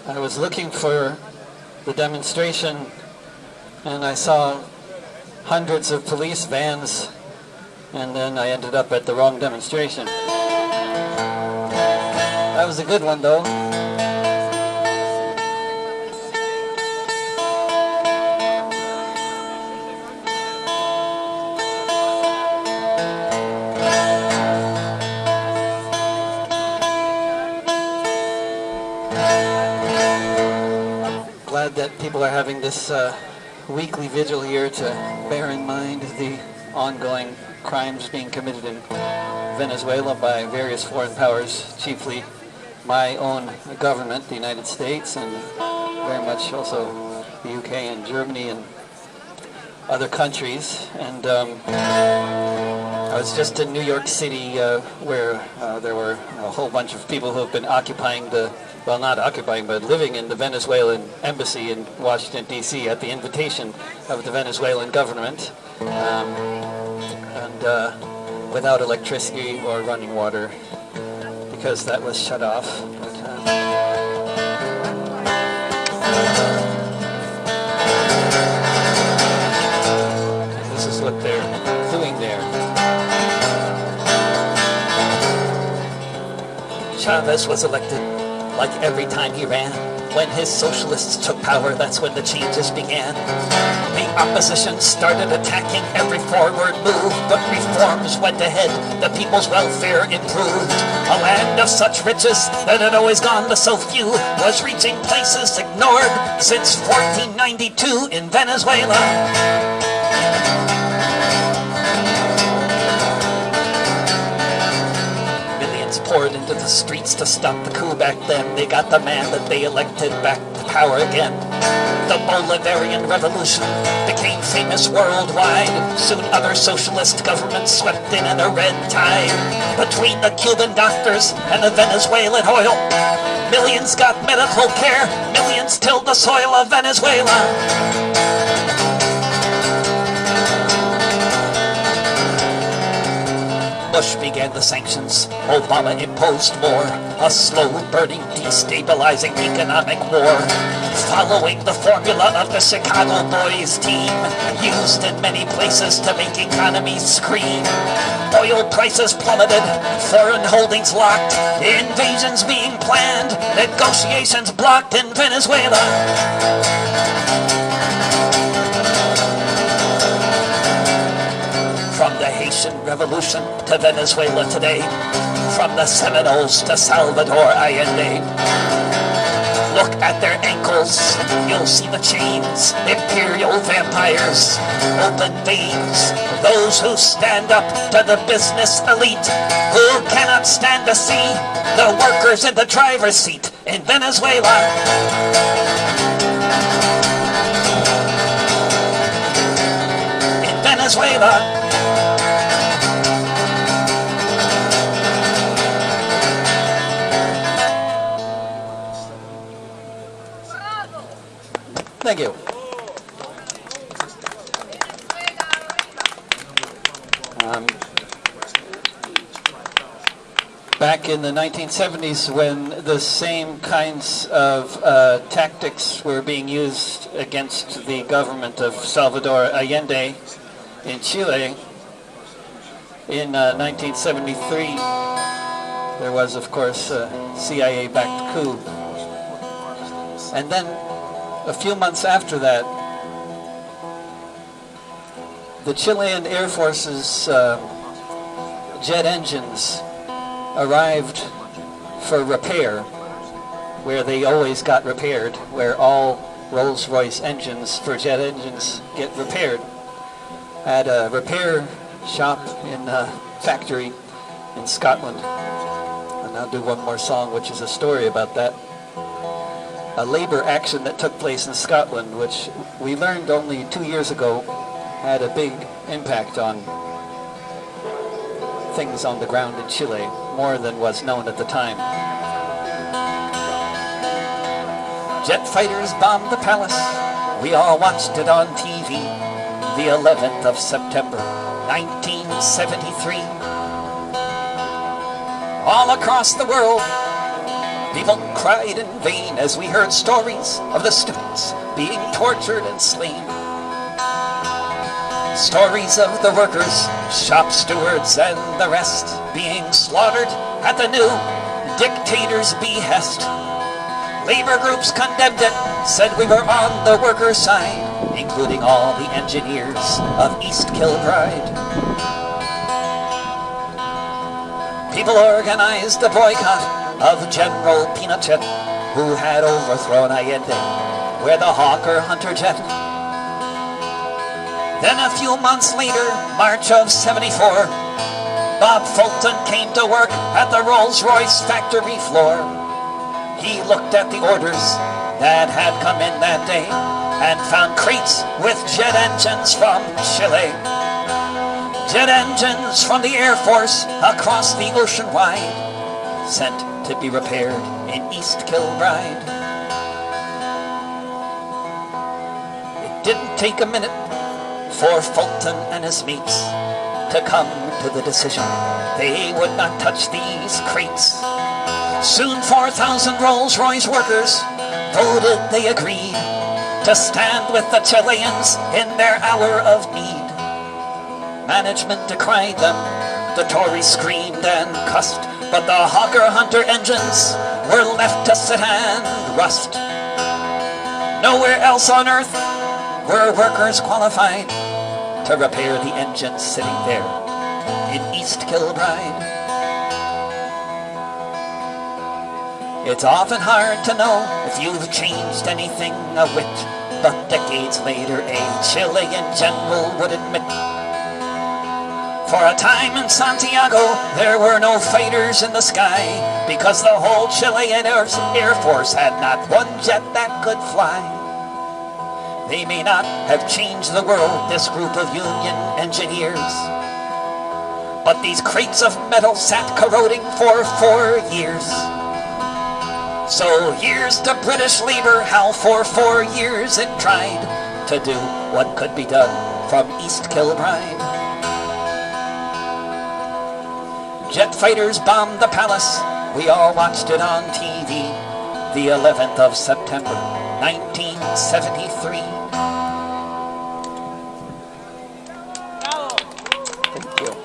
I was looking for the demonstration and I saw hundreds of police vans, and then I ended up at the wrong demonstration. That was a good one though. Glad that people are having this weekly vigil here to bear in mind the ongoing crimes being committed in Venezuela by various foreign powers, chiefly my own government, the United States, and very much also the UK and Germany and other countries. And I was just in New York City where there were a whole bunch of people who have been occupying the, well, not occupying, but living in the Venezuelan embassy in Washington, D.C. at the invitation of the Venezuelan government, and without electricity or running water, because that was shut off. But, this is what they're doing there. Chavez was elected like every time he ran. When his socialists took power, that's when the changes began. The opposition started attacking every forward move, but reforms went ahead, the people's welfare improved. A land of such riches that had always gone to so few was reaching places ignored since 1492 in Venezuela. Poured into the streets to stop the coup back then. They got the man that they elected back to power again. The Bolivarian Revolution became famous worldwide. Soon other socialist governments swept in a red tide. Between the Cuban doctors and the Venezuelan oil, millions got medical care, millions tilled the soil of Venezuela. Bush began the sanctions, Obama imposed more, a slow-burning, destabilizing economic war. Following the formula of the Chicago Boys team, used in many places to make economies scream. Oil prices plummeted, foreign holdings locked, invasions being planned, negotiations blocked in Venezuela. From the Haitian Revolution to Venezuela today, from the Seminoles to Salvador Allende. Look at their ankles, you'll see the chains, imperial vampires, open veins, those who stand up to the business elite, who cannot stand to see the workers in the driver's seat in Venezuela. In Venezuela. Thank you. Back in the 1970s, when the same kinds of tactics were being used against the government of Salvador Allende in Chile, in 1973, there was, of course, a CIA-backed coup. And then a few months after that, the Chilean Air Force's jet engines arrived for repair, where they always got repaired, where all Rolls-Royce engines for jet engines get repaired. At a repair shop in a factory in Scotland. And I'll do one more song, which is a story about that. A labor action that took place in Scotland, which we learned only 2 years ago, had a big impact on things on the ground in Chile, more than was known at the time. Jet fighters bombed the palace. We all watched it on TV. The 11th of September, 1973. All across the world, People cried in vain as we heard stories of the students being tortured and slain. Stories of the workers, shop stewards, and the rest being slaughtered at the new dictator's behest. Labor groups condemned it, said we were on the workers' side, including all the engineers of East Kilbride. People organized a boycott of General Pinochet, who had overthrown Allende, where the Hawker Hunter jet. Then a few months later, March of '74, Bob Fulton came to work at the Rolls-Royce factory floor. He looked at the orders that had come in that day and found crates with jet engines from Chile. Jet engines from the Air Force across the ocean wide, sent to be repaired in East Kilbride. It didn't take a minute for Fulton and his mates to come to the decision they would not touch these crates. Soon 4,000 Rolls-Royce workers voted they agreed to stand with the Chileans in their hour of need. Management decried them, the Tories screamed and cussed, but the Hawker Hunter engines were left to sit and rust. Nowhere else on earth were workers qualified to repair the engines sitting there in East Kilbride. It's often hard to know if you've changed anything a whit, but decades later a Chilean general would admit, for a time in Santiago there were no fighters in the sky, because the whole Chilean Air Force had not one jet that could fly. They may not have changed the world, this group of union engineers, but these crates of metal sat corroding for 4 years. So here's to British Labour, how for 4 years it tried to do what could be done from East Kilbride. Jet fighters bombed the palace, we all watched it on TV, the 11th of September, 1973. Thank you.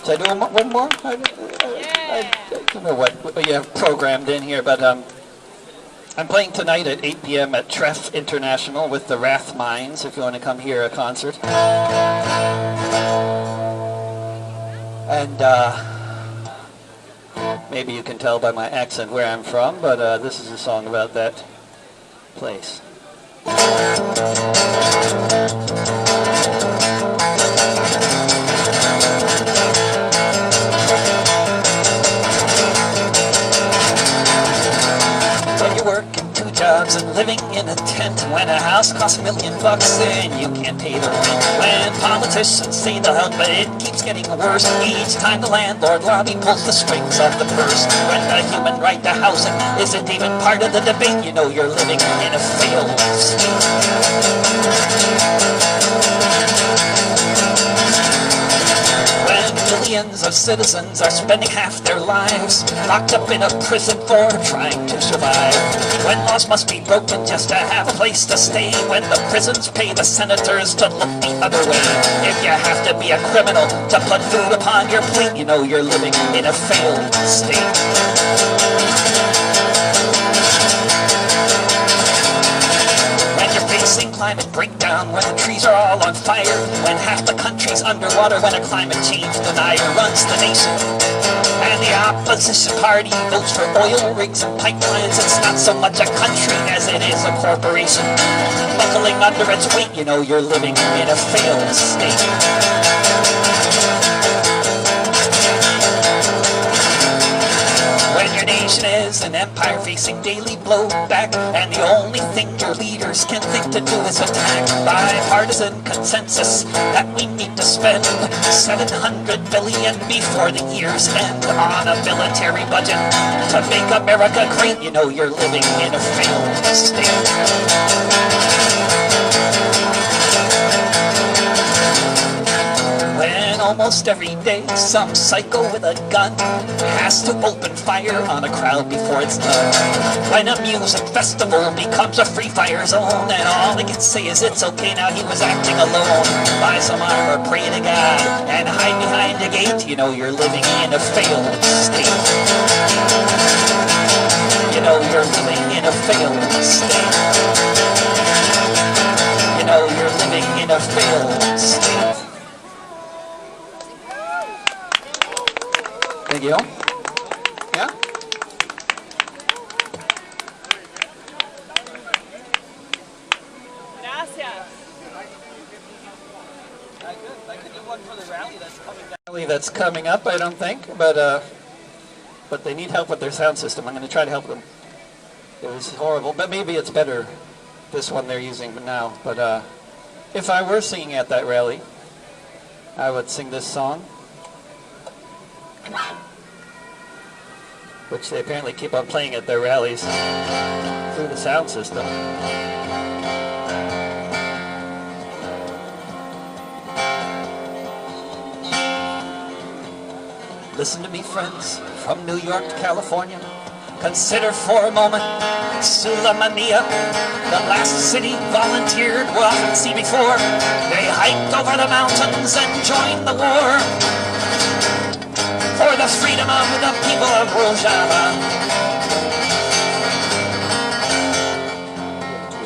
Should I do one more? I don't know what you have programmed in here, but I'm playing tonight at 8 p.m. at Treff International with the Wrath Mines, if you want to come hear a concert. And maybe you can tell by my accent where I'm from, but this is a song about that place. Jobs and living in a tent when a house costs $1 million and you can't pay the rent. When politicians say they'll help, but it keeps getting worse each time the landlord lobby pulls the strings of the purse. When the human right to housing isn't even part of the debate, you know you're living in a failed state. Millions of citizens are spending half their lives locked up in a prison for trying to survive. When laws must be broken just to have a place to stay. When the prisons pay the senators to look the other way. If you have to be a criminal to put food upon your plate, you know you're living in a failed state. Climate breakdown when the trees are all on fire, when half the country's underwater, when a climate change denier runs the nation, and the opposition party votes for oil rigs and pipelines. It's not so much a country as it is a corporation buckling under its weight. You know you're living in a failed state. When your nation is an empire facing daily blowback, and the only thing your leaders can think to do is attack, bipartisan consensus that we need to spend $700 billion before the year's end on a military budget to make America great. You know you're living in a failed state. When almost every day, some psycho with a gun has to open fire on a crowd before it's done. When a music festival becomes a free fire zone, and all they can say is it's okay now, he was acting alone. Buy some armor, pray to God, and hide behind a gate. You know you're living in a failed state. You know you're living in a failed state. You know you're living in a failed state. Thank you. Yeah? Gracias. I could do one for the rally that's coming up, I don't think, but they need help with their sound system. I'm going to try to help them. It was horrible, but maybe it's better, this one they're using now. But if I were singing at that rally, I would sing this song, which they apparently keep on playing at their rallies through the sound system. Listen to me, friends, from New York to California. Consider for a moment Sulamania, the last city volunteered we'll often see before. They hiked over the mountains and joined the war for the freedom of the people of Rojava.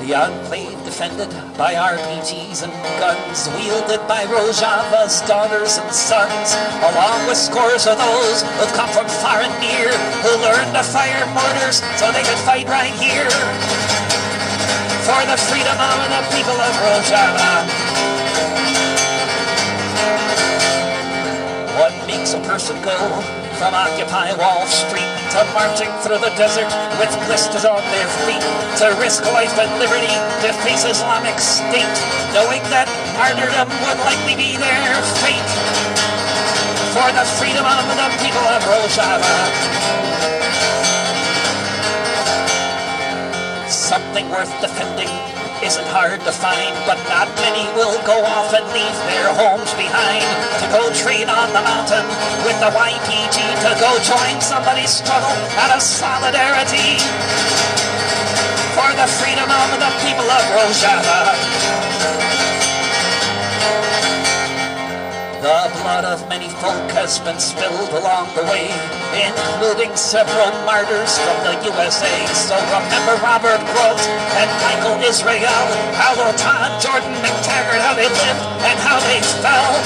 The enclave defended by RPGs and guns, wielded by Rojava's daughters and sons, along with scores of those who've come from far and near, who learned to fire mortars so they could fight right here for the freedom of the people of Rojava. What makes a person go from Occupy Wall Street to marching through the desert with blisters on their feet, to risk life and liberty to face Islamic State, knowing that martyrdom would likely be their fate for the freedom of the people of Rojava. Something worth defending isn't hard to find, but not many will go off and leave their homes behind to go trade on the mountain with the YPG, to go join somebody's struggle out of solidarity for the freedom of the people of Rojava. The blood of many folk has been spilled along the way, including several martyrs from the USA. So remember Robert Grote and Michael Israel, Paolo Todd, Jordan McTaggart, how they lived and how they fell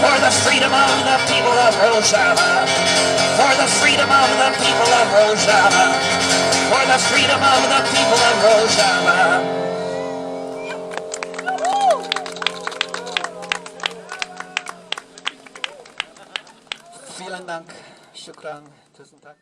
for the freedom of the people of Rojava. For the freedom of the people of Rojava. For the freedom of the people of Rojava. Vielen Dank, Shukran, tusen Dank.